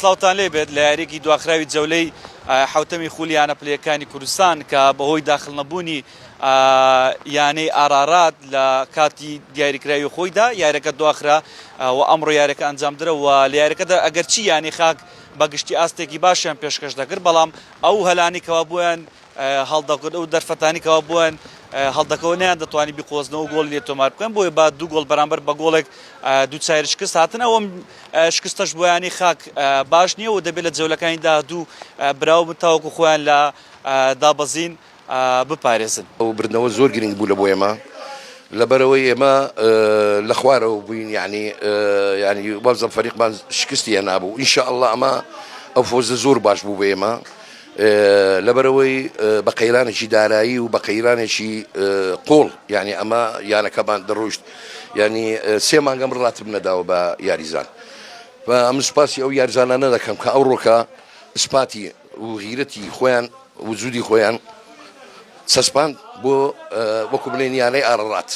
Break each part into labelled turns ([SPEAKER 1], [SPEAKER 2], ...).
[SPEAKER 1] سلااوتان لێ بێت لە یاریێکی دواخراوی جەولەی حوتەمی خولیانە پلەکانی کوردستان کە بەهۆی داخل نەبوونی یانەی ئارارات لە کاتی دیاریکراوی خۆیدا یاریەکە دواخرا و ئەمڕۆ یاریەکە ئەنجامدرا و لە یاریەکەدا ئەگەرچی یانی خاک بەگشتی ئاستێکی باشیان پێشکەش دەکرد بەڵام ئەو هەلانی کەوا بوویان هەڵدەکرد ئەو دەرفەتانی کەوا بوویان هەڵدەکەوە نیان دەتوانانی بیقۆزنەوە گۆڵ لێ تۆمار بکەن بۆیە با دوو گۆڵ بەرامبەر بە گۆڵێک دووچاری شکست هاتن ئەوەم شکستەش بۆ یانی خاک باش نییە و دەبێت لە جەولەکانی داهاتوو براو تاوەکو خۆیان لە دابەزین بپارێزن.
[SPEAKER 2] ئەو بردنەوە زۆر گرنگ بوو لە بۆ ئێمە لەبەرەوەی ئێمە لە خوارەوە بووین ینی وەبزە فەریقمان شکستی نابوو ئینشاءالله ئەمە ئەو فۆزە زۆر باش بوو بە ئێمە لەبەرەوەی بە قەیرانێکی دارایی و بە قەیرانێکی قۆڵ ینی ئەمە یانەکەمان دەڕۆشت ینی سێ مانگەم ڕاتم نەداوە بە یاریزان و ئەم سوپاسی ئەو یاریزانانە دەکەم کە ئەو ڕۆکە سوپاتی و غیرەتی خۆیان وجودی خۆیان سەسپاند بۆ وەکو بڵێن یانەی ئارەڕات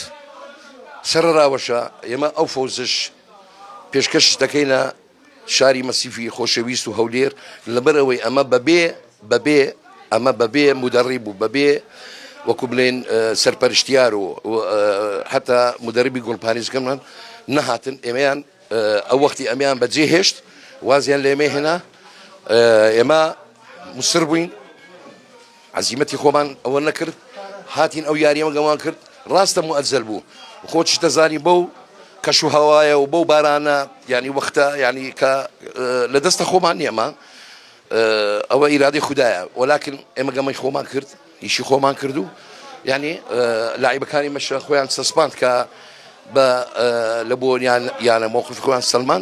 [SPEAKER 2] سەرڕاوەشە ئێمە ئەو فۆزش پێشکەشش دەکەینە شاری مەسیفی خۆشەویست و هەولێر لەبەرەوەی ئەمە بەبێ مدەڕیب و بەبێ وەکو بڵێن سەرپەرشتیار و حتا مدەربی گۆڵپارێزەکەمان نەهاتن ئێمەیان ئەو وەختی ئەمیان بەجێ هێشت وازیان لە ئێمە هێنا ئێمە مسر بووین عزیمەتی خۆمان ئەوە نەکرد هاتین ئەو یاریەمە گەوان کرد ڕاستە موئەجەل بوو خۆچ دەزانی بەو کەش و هەوایە و بەو بارانە ینی وەختە ینی کە لە دەستە خۆمان نیەمە ئەوە ئیرادەی خوددایە وەلاکن ئێمە گەمەی خۆمان کرد ئیشی خۆمان کردو ینی لاعیبەکانی مەشە خۆیان سەسپاند کە بە لە بۆ یانە مۆقف خۆیان سەلمان